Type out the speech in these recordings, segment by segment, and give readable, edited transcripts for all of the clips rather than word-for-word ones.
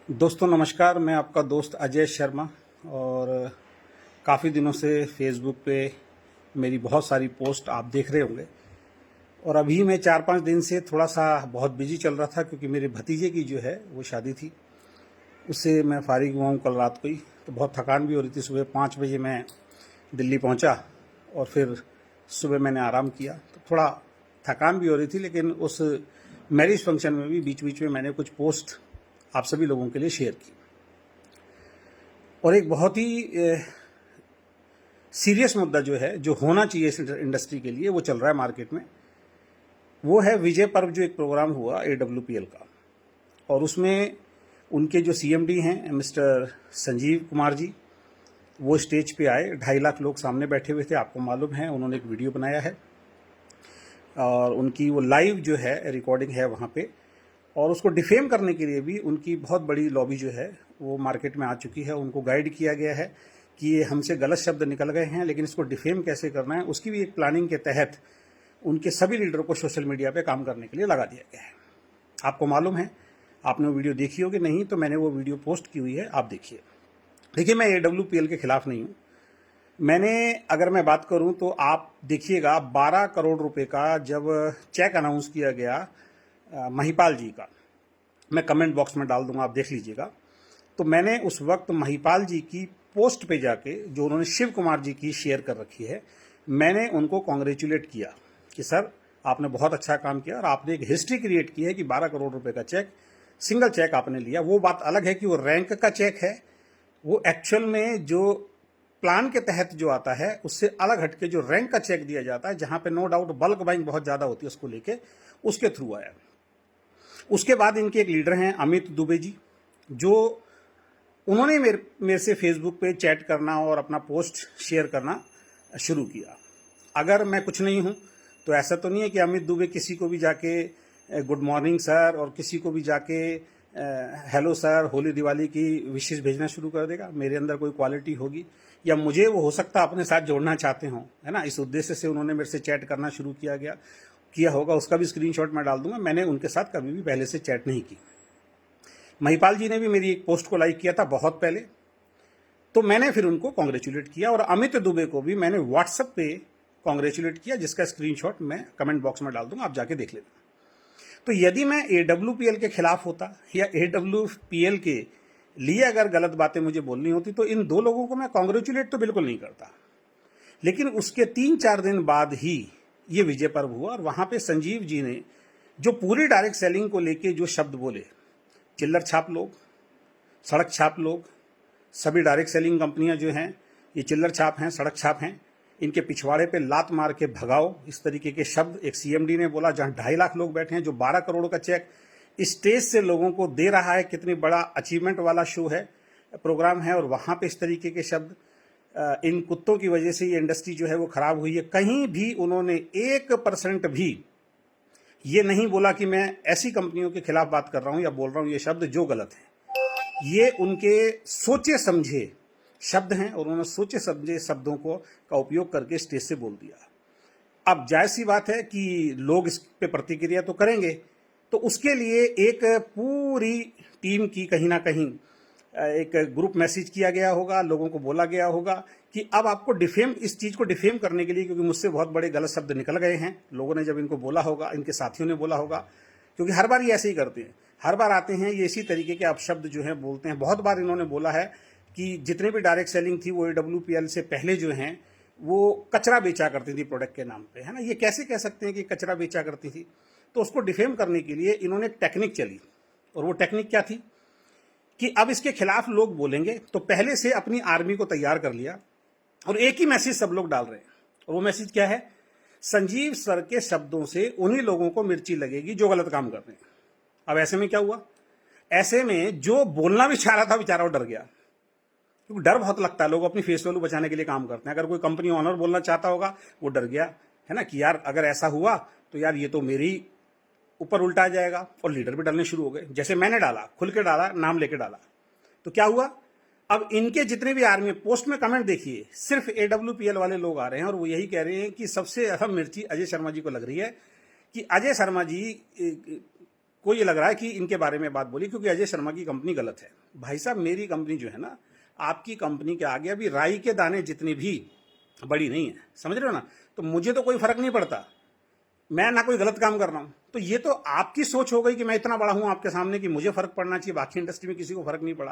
दोस्तों नमस्कार, मैं आपका दोस्त अजय शर्मा। और काफ़ी दिनों से फेसबुक पे मेरी बहुत सारी पोस्ट आप देख रहे होंगे। और अभी मैं 4-5 दिन से थोड़ा सा बहुत बिजी चल रहा था, क्योंकि मेरे भतीजे की जो है वो शादी थी। उससे मैं फारिग हुआ हूँ कल रात को ही, तो बहुत थकान भी हो रही थी। सुबह 5 बजे मैं दिल्ली पहुँचा और फिर सुबह मैंने आराम किया, तो थोड़ा थकान भी हो रही थी। लेकिन उस मैरिज फंक्शन में भी बीच बीच में मैंने कुछ पोस्ट आप सभी लोगों के लिए शेयर की। और एक बहुत ही सीरियस मुद्दा जो है, जो होना चाहिए इस इंडस्ट्री के लिए, वो चल रहा है मार्केट में। वो है विजय पर्व, जो एक प्रोग्राम हुआ AWPL का। और उसमें उनके जो CMD हैं मिस्टर संजीव कुमार जी, वो स्टेज पे आए। 2.5 लाख लोग सामने बैठे हुए थे, आपको मालूम है। उन्होंने एक वीडियो बनाया है और उनकी वो लाइव जो है रिकॉर्डिंग है वहाँ पे। और उसको डिफेम करने के लिए भी उनकी बहुत बड़ी लॉबी जो है वो मार्केट में आ चुकी है। उनको गाइड किया गया है कि ये हमसे गलत शब्द निकल गए हैं, लेकिन इसको डिफेम कैसे करना है, उसकी भी एक प्लानिंग के तहत उनके सभी लीडरों को सोशल मीडिया पे काम करने के लिए लगा दिया गया है। आपको मालूम है, आपने वो वीडियो देखी होगी, नहीं तो मैंने वो वीडियो पोस्ट की हुई है, आप देखिए। देखिए, मैं AWPL के खिलाफ नहीं हूँ। अगर मैं बात करूं तो आप देखिएगा, 12 करोड़ रुपए का जब चेक अनाउंस किया गया महिपाल जी का, मैं कमेंट बॉक्स में डाल दूंगा, आप देख लीजिएगा। तो मैंने उस वक्त महिपाल जी की पोस्ट पे जाके, जो उन्होंने शिव कुमार जी की शेयर कर रखी है, मैंने उनको कॉन्ग्रेचुलेट किया कि सर, आपने बहुत अच्छा काम किया और आपने एक हिस्ट्री क्रिएट की है कि 12 करोड़ रुपए का चेक, सिंगल चेक आपने लिया। वो बात अलग है कि वो रैंक का चेक है, वो एक्चुअल में जो प्लान के तहत जो आता है उससे अलग हटके जो रैंक का चेक दिया जाता है, जहां पे नो डाउट बल्क बाइंग बहुत ज्यादा होती है, उसको लेके उसके थ्रू आया। उसके बाद इनके एक लीडर हैं अमित दुबे जी, जो उन्होंने मेरे से फेसबुक पे चैट करना और अपना पोस्ट शेयर करना शुरू किया। अगर मैं कुछ नहीं हूं तो ऐसा तो नहीं है कि अमित दुबे किसी को भी जाके गुड मॉर्निंग सर और किसी को भी जाके हेलो सर, होली दिवाली की विशेष भेजना शुरू कर देगा। मेरे अंदर कोई क्वालिटी होगी, या मुझे वो हो सकता है अपने साथ जोड़ना चाहते हों, है ना, इस उद्देश्य से उन्होंने मेरे से चैट करना शुरू किया होगा। उसका भी स्क्रीनशॉट मैं डाल दूंगा। मैंने उनके साथ कभी भी पहले से चैट नहीं की। महिपाल जी ने भी मेरी एक पोस्ट को लाइक किया था बहुत पहले, तो मैंने फिर उनको कॉन्ग्रेचुलेट किया। और अमित दुबे को भी मैंने व्हाट्सएप पे कॉन्ग्रेचुलेट किया, जिसका स्क्रीनशॉट मैं कमेंट बॉक्स में डाल दूंगा, आप जाके देख लेना। तो यदि मैं AWPL के खिलाफ होता या AWPL के लिए अगर गलत बातें मुझे बोलनी होती, तो इन दो लोगों को मैं कॉन्ग्रेचुलेट तो बिल्कुल नहीं करता। लेकिन उसके 3-4 दिन बाद ही ये विजय पर्व हुआ, और वहां पे संजीव जी ने जो पूरी डायरेक्ट सेलिंग को लेके जो शब्द बोले, चिल्लर छाप लोग, सड़क छाप लोग, सभी डायरेक्ट सेलिंग कंपनियां जो हैं ये चिल्लर छाप हैं, सड़क छाप हैं, इनके पिछवाड़े पे लात मार के भगाओ, इस तरीके के शब्द एक CMD ने बोला, जहां 2.5 लाख लोग बैठे हैं, जो 12 करोड़ का चेक स्टेज से लोगों को दे रहा है। कितनी बड़ा अचीवमेंट वाला शो है, प्रोग्राम है, और वहां पे इस तरीके के शब्द। इन कुत्तों की वजह से ये इंडस्ट्री जो है वो खराब हुई है। कहीं भी उन्होंने 1% भी ये नहीं बोला कि मैं ऐसी कंपनियों के खिलाफ बात कर रहा हूं या बोल रहा हूं ये शब्द जो गलत है। ये उनके सोचे समझे शब्द हैं, और उन्होंने सोचे समझे शब्दों को का उपयोग करके स्टेज से बोल दिया। अब जायज सी बात है कि लोग इस पे प्रतिक्रिया तो करेंगे, तो उसके लिए एक पूरी टीम की कहीं ना कहीं एक ग्रुप मैसेज किया गया होगा, लोगों को बोला गया होगा कि अब आपको डिफेम, इस चीज को डिफेम करने के लिए, क्योंकि मुझसे बहुत बड़े गलत शब्द निकल गए हैं, लोगों ने जब इनको बोला होगा, इनके साथियों ने बोला होगा, क्योंकि हर बार ये ऐसे ही करते हैं, हर बार आते हैं ये इसी तरीके के अपशब्द जो है बोलते हैं। बहुत बार इन्होंने बोला है कि जितने भी डायरेक्ट सेलिंग थी वो AWPL से पहले जो हैं वो कचरा बेचा करती थी प्रोडक्ट के नाम पे, है ना। ये कैसे कह सकते हैं कि कचरा बेचा करती थी? तो उसको डिफेम करने के लिए इन्होंने एक टेक्निक चली, और वो टेक्निक क्या थी कि अब इसके खिलाफ लोग बोलेंगे, तो पहले से अपनी आर्मी को तैयार कर लिया, और एक ही मैसेज सब लोग डाल रहे हैं। और वो मैसेज क्या है? संजीव सर के शब्दों से उन्हीं लोगों को मिर्ची लगेगी जो गलत काम कर रहे हैं। अब ऐसे में क्या हुआ? ऐसे में जो बोलना भी चाह रहा था बेचारा वो डर गया, क्योंकि डर बहुत लगता है, लोग अपनी फेस वैल्यू बचाने के लिए काम करते हैं। अगर कोई कंपनी ऑनर बोलना चाहता होगा, वो डर गया, है ना, कि यार अगर ऐसा हुआ तो यार ये तो मेरी ऊपर उल्टा आ जाएगा। और लीडर भी डरने शुरू हो गए, जैसे मैंने डाला, खुल के डाला, नाम लेके डाला, तो क्या हुआ? अब इनके जितने भी आर्मी पोस्ट में कमेंट देखिए, सिर्फ AWPL वाले लोग आ रहे हैं, और वो यही कह रहे हैं कि सबसे अहम मिर्ची अजय शर्मा जी को लग रही है, कि अजय शर्मा जी कोई ये लग रहा है कि इनके बारे में बात बोली क्योंकि अजय शर्मा की कंपनी गलत है। भाई साहब, मेरी कंपनी जो है ना, आपकी कंपनी के आगे अभी राई के दाने जितनी भी बड़ी नहीं है, समझ रहे हो ना। तो मुझे तो कोई फर्क नहीं पड़ता, मैं ना कोई गलत काम कर रहा हूं। तो ये तो आपकी सोच हो गई कि मैं इतना बड़ा हूं आपके सामने कि मुझे फर्क पड़ना चाहिए, बाकी इंडस्ट्री में किसी को फर्क नहीं पड़ा।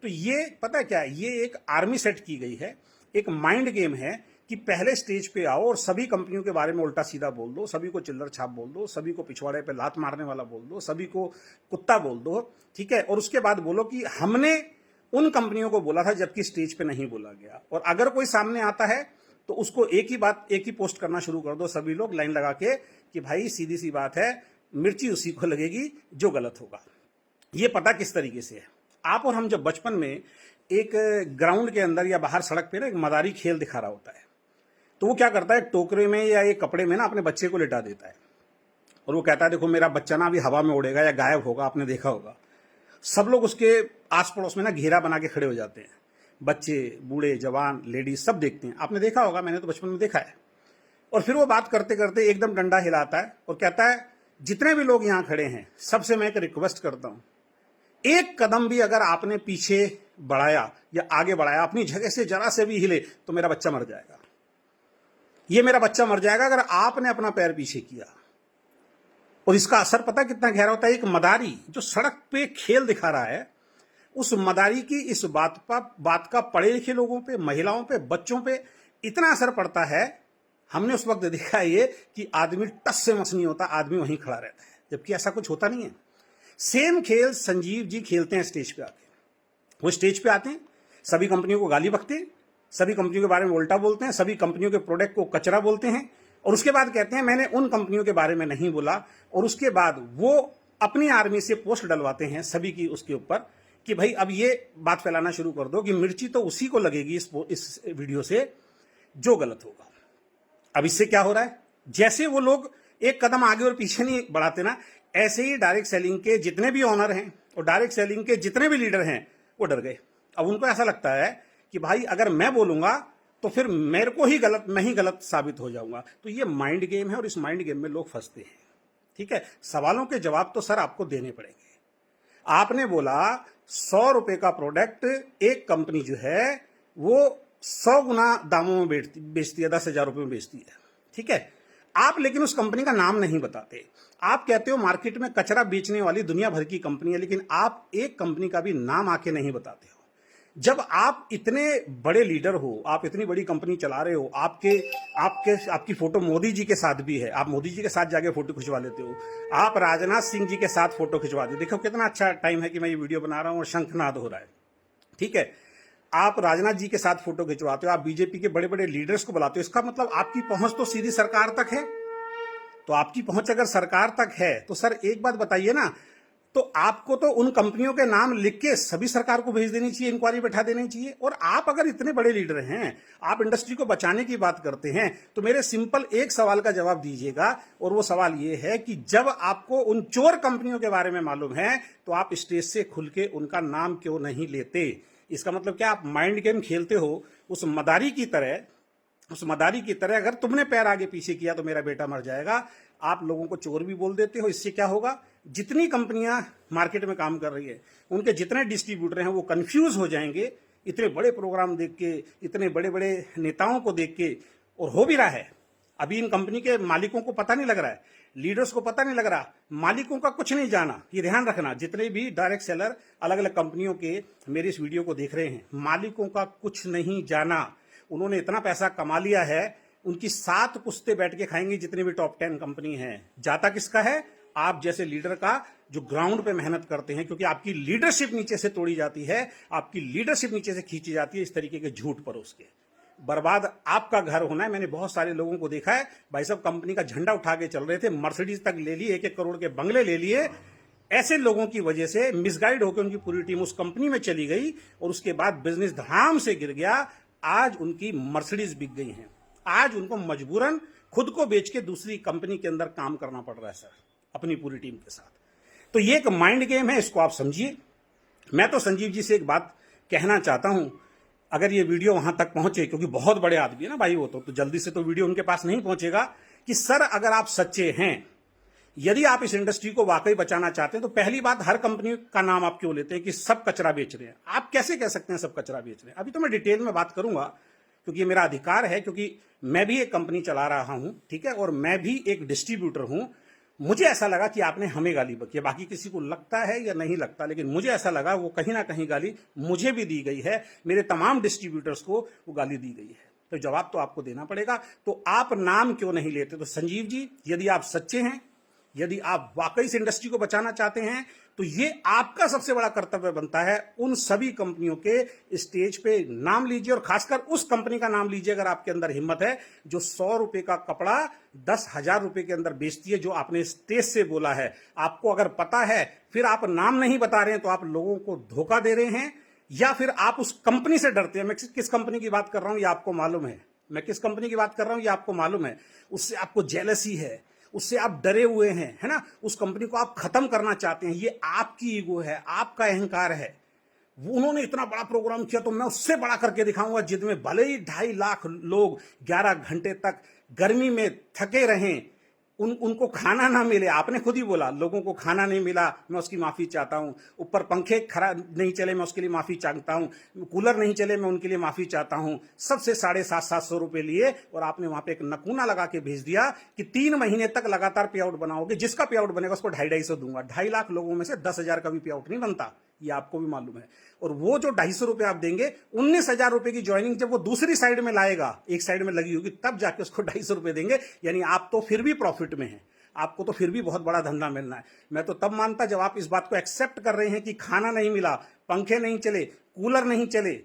तो ये पता है क्या है, ये एक आर्मी सेट की गई है, एक माइंड गेम है कि पहले स्टेज पे आओ और सभी कंपनियों के बारे में उल्टा सीधा बोल दो, सभी को चिल्लर छाप बोल दो, सभी को पिछवाड़े पे लात मारने वाला बोल दो, सभी को कुत्ता बोल दो, ठीक है। और उसके बाद बोलो कि हमने उन कंपनियों को बोला था जबकि स्टेज पे नहीं बोला गया। और अगर कोई सामने आता है तो उसको एक ही बात, एक ही पोस्ट करना शुरू कर दो सभी लोग लाइन लगा के कि भाई सीधी सी बात है, मिर्ची उसी को लगेगी जो गलत होगा। ये पता किस तरीके से है, आप और हम जब बचपन में एक ग्राउंड के अंदर या बाहर सड़क पे ना एक मदारी खेल दिखा रहा होता है, तो वो क्या करता है, टोकरे में या एक कपड़े में ना अपने बच्चे को लिटा देता है और वो कहता है देखो मेरा बच्चा ना अभी हवा में उड़ेगा या गायब होगा, आपने देखा होगा। सब लोग उसके आस पड़ोस में ना घेरा बना के खड़े हो जाते हैं, बच्चे, बूढ़े, जवान, लेडीज सब देखते हैं, आपने देखा होगा, मैंने तो बचपन में देखा है। और फिर वो बात करते करते एकदम डंडा हिलाता है और कहता है जितने भी लोग यहां खड़े हैं सबसे मैं एक रिक्वेस्ट करता हूं, एक कदम भी अगर आपने पीछे बढ़ाया या आगे बढ़ाया, अपनी जगह से जरा से भी हिले तो मेरा बच्चा मर जाएगा। ये मेरा बच्चा मर जाएगा अगर आपने अपना पैर पीछे किया। और इसका असर पता कितना गहरा होता है, एक मदारी जो सड़क पे खेल दिखा रहा है, उस मदारी की इस बात का पढ़े लिखे लोगों पे, महिलाओं पे, बच्चों पे इतना असर पड़ता है। हमने उस वक्त देखा है ये कि आदमी टस से मस नहीं होता, आदमी वहीं खड़ा रहता है, जबकि ऐसा कुछ होता नहीं है। सेम खेल संजीव जी खेलते हैं स्टेज पे आके। वो स्टेज पे आते हैं, सभी कंपनियों को गाली बकते हैं, सभी कंपनियों के बारे में उल्टा बोलते हैं, सभी कंपनियों के प्रोडक्ट को कचरा बोलते हैं और उसके बाद कहते हैं मैंने उन कंपनियों के बारे में नहीं बोला। और उसके बाद वो अपनी आर्मी से पोस्ट डलवाते हैं सभी की उसके ऊपर कि भाई अब ये बात फैलाना शुरू कर दो कि मिर्ची तो उसी को लगेगी इस वीडियो से जो गलत होगा। अब इससे क्या हो रहा है, जैसे वो लोग एक कदम आगे और पीछे नहीं बढ़ाते ना, ऐसे ही डायरेक्ट सेलिंग के जितने भी ऑनर हैं और डायरेक्ट सेलिंग के जितने भी लीडर हैं वो डर गए। अब उनको ऐसा लगता है कि भाई अगर मैं बोलूंगा तो फिर मेरे को ही गलत, मैं ही गलत साबित हो जाऊंगा। तो ये माइंड गेम है और इस माइंड गेम में लोग फंसते हैं, ठीक है। सवालों के जवाब तो सर आपको देने पड़ेंगे। आपने बोला 100 रुपए का प्रोडक्ट एक कंपनी जो है वो 100 गुना दामों में बेचती है, 10,000 रुपए में बेचती है, ठीक है। आप लेकिन उस कंपनी का नाम नहीं बताते, आप कहते हो मार्केट में कचरा बेचने वाली दुनिया भर की कंपनी है, लेकिन आप एक कंपनी का भी नाम आके नहीं बताते हो। जब आप इतने बड़े लीडर हो, आप इतनी बड़ी कंपनी चला रहे हो, आपकी फोटो मोदी जी के साथ भी है, आप मोदी जी के साथ जाके फोटो खिंचवा लेते हो, आप राजनाथ सिंह जी के साथ फोटो खिंचवा दे। देखो कितना अच्छा टाइम है कि मैं ये वीडियो बना रहा हूं और शंखनाद हो रहा है, ठीक है। आप राजनाथ जी के साथ फोटो खिंचवाते हो, आप बीजेपी के बड़े बड़े लीडर्स को बुलाते हो, इसका मतलब आपकी पहुंच तो सीधी सरकार तक है। तो आपकी पहुंच अगर सरकार तक है तो सर एक बात बताइए ना, तो आपको तो उन कंपनियों के नाम लिख के सभी सरकार को भेज देनी चाहिए, इंक्वायरी बैठा देनी चाहिए। और आप अगर इतने बड़े लीडर हैं, आप इंडस्ट्री को बचाने की बात करते हैं, तो मेरे सिंपल एक सवाल का जवाब दीजिएगा। और वो सवाल ये है कि जब आपको उन चोर कंपनियों के बारे में मालूम है तो आप स्टेज से खुल के उनका नाम क्यों नहीं लेते? इसका मतलब क्या, आप माइंड गेम खेलते हो उस मदारी की तरह। अगर तुमने पैर आगे पीछे किया तो मेरा बेटा मर जाएगा। आप लोगों को चोर भी बोल देते हो। इससे क्या होगा, जितनी कंपनियां मार्केट में काम कर रही है, उनके जितने डिस्ट्रीब्यूटर हैं वो कंफ्यूज हो जाएंगे इतने बड़े प्रोग्राम देख के, इतने बड़े बड़े नेताओं को देख के। और हो भी रहा है, अभी इन कंपनी के मालिकों को पता नहीं लग रहा है, लीडर्स को पता नहीं लग रहा, मालिकों का कुछ नहीं जाना। ये ध्यान रखना, जितने भी डायरेक्ट सेलर अलग अलग कंपनियों के मेरे इस वीडियो को देख रहे हैं, मालिकों का कुछ नहीं जाना। उन्होंने इतना पैसा कमा लिया है, उनकी 7 पुश्ते बैठ के खाएंगी जितनी भी टॉप 10 कंपनी है। जाता किसका है? आप जैसे लीडर का, जो ग्राउंड पे मेहनत करते हैं, क्योंकि आपकी लीडरशिप नीचे से तोड़ी जाती है, आपकी लीडरशिप नीचे से खींची जाती है इस तरीके के झूठ परोस के। बर्बाद आपका घर होना है। मैंने बहुत सारे लोगों को देखा है, भाई साहब कंपनी का झंडा उठा के चल रहे थे, मर्सिडीज तक ले ली, 1-1 करोड़ के बंगले ले लिए। ऐसे लोगों की वजह से मिसगाइड होकर उनकी पूरी टीम उस कंपनी में चली गई और उसके बाद बिजनेस धड़ाम से गिर गया। आज उनकी मर्सिडीज बिक गई हैं, आज उनको मजबूरन खुद को बेच के दूसरी कंपनी के अंदर काम करना पड़ रहा है सर, अपनी पूरी टीम के साथ। तो ये एक माइंड गेम है, इसको आप समझिए। मैं तो संजीव जी से एक बात कहना चाहता हूं, अगर ये वीडियो वहां तक पहुंचे, क्योंकि बहुत बड़े आदमी है ना भाई वो तो जल्दी से तो वीडियो उनके पास नहीं पहुंचेगा, कि सर अगर आप सच्चे हैं यदि आप इस इंडस्ट्री को वाकई बचाना चाहते हैं तो पहली बात, हर कंपनी का नाम आप क्यों लेते हैं कि सब कचरा बेच रहे हैं? आप कैसे कह सकते हैं सब कचरा बेच रहे हैं? अभी तो मैं डिटेल में बात करूंगा क्योंकि ये मेरा अधिकार है, क्योंकि मैं भी एक कंपनी चला रहा हूं, ठीक है, और मैं भी एक डिस्ट्रीब्यूटर हूं। मुझे ऐसा लगा कि आपने हमें गाली बकी है, बाकी किसी को लगता है या नहीं लगता, लेकिन मुझे ऐसा लगा वो कहीं ना कहीं गाली मुझे भी दी गई है, मेरे तमाम डिस्ट्रीब्यूटर्स को वो गाली दी गई है। तो जवाब तो आपको देना पड़ेगा। तो आप नाम क्यों नहीं लेते? तो संजीव जी, यदि आप सच्चे हैं, यदि आप वाकई इस इंडस्ट्री को बचाना चाहते हैं, तो ये आपका सबसे बड़ा कर्तव्य बनता है। उन सभी कंपनियों के स्टेज पे नाम लीजिए, और खासकर उस कंपनी का नाम लीजिए अगर आपके अंदर हिम्मत है जो 100 रुपए का कपड़ा 10,000 रुपए के अंदर बेचती है, जो आपने स्टेज से बोला है। आपको अगर पता है, फिर आप नाम नहीं बता रहे हैं, तो आप लोगों को धोखा दे रहे हैं, या फिर आप उस कंपनी से डरते हैं। मैं किस कंपनी की बात कर रहा हूं ये आपको मालूम है, मैं किस कंपनी की बात कर रहा हूं ये आपको मालूम है। उससे आपको जेलसी है, उससे आप डरे हुए हैं, है ना, उस कंपनी को आप खत्म करना चाहते हैं। ये आपकी ईगो है, आपका अहंकार है। उन्होंने इतना बड़ा प्रोग्राम किया तो मैं उससे बड़ा करके दिखाऊंगा, जिसमें भले ही 2.5 लाख लोग 11 घंटे तक गर्मी में थके रहें, उनको खाना ना मिले। आपने खुद ही बोला लोगों को खाना नहीं मिला, मैं उसकी माफी चाहता हूं। ऊपर पंखे खराब नहीं चले, मैं उसके लिए माफी चाहता हूं। कूलर नहीं चले, मैं उनके लिए माफी चाहता हूं। सबसे 750 रुपए लिए, और आपने वहां पे एक नकूना लगा के भेज दिया कि 3 महीने तक लगातार पे आउट बनाओगे, जिसका पे आउट बनेगा उसको 250 दूंगा। 2.5 लाख लोगों में से 10,000 का भी पे आउट नहीं बनता, ये आपको भी मालूम है। और वो जो 250 रुपए आप देंगे, 19,000 रुपए की ज्वाइनिंग जब वो दूसरी साइड में लाएगा, एक साइड में लगी होगी, तब जाके उसको 250 रुपए देंगे। यानी आप तो फिर भी प्रॉफिट में हैं, आपको तो फिर भी बहुत बड़ा धंधा मिलना है। मैं तो तब मानता जब आप इस बात को एक्सेप्ट कर रहे हैं कि खाना नहीं मिला, पंखे नहीं चले, कूलर नहीं चले,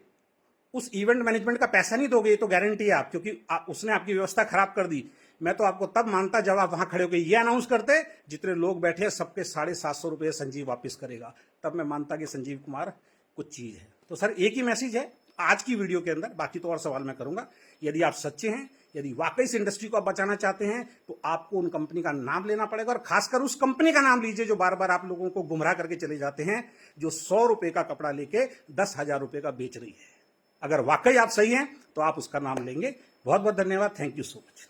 उस इवेंट मैनेजमेंट का पैसा नहीं दोगे, ये तो गारंटी है आप, क्योंकि उसने आपकी व्यवस्था खराब कर दी। मैं तो आपको तब मानता जब आप वहां खड़े होकर ये अनाउंस करते, जितने लोग बैठे हैं सबके 750 रुपये संजीव वापस करेगा, तब मैं मानता कि संजीव कुमार कुछ चीज है। तो सर एक ही मैसेज है आज की वीडियो के अंदर, बाकी तो और सवाल मैं करूंगा। यदि आप सच्चे हैं, यदि वाकई इस इंडस्ट्री को आप बचाना चाहते हैं, तो आपको उन कंपनी का नाम लेना पड़ेगा, और खासकर उस कंपनी का नाम लीजिए जो बार बार आप लोगों को गुमराह करके चले जाते हैं, जो 100 रुपए का कपड़ा लेके 10,000 रुपए का बेच रही है। अगर वाकई आप सही हैं तो आप उसका नाम लेंगे। बहुत बहुत धन्यवाद, थैंक यू सो मच।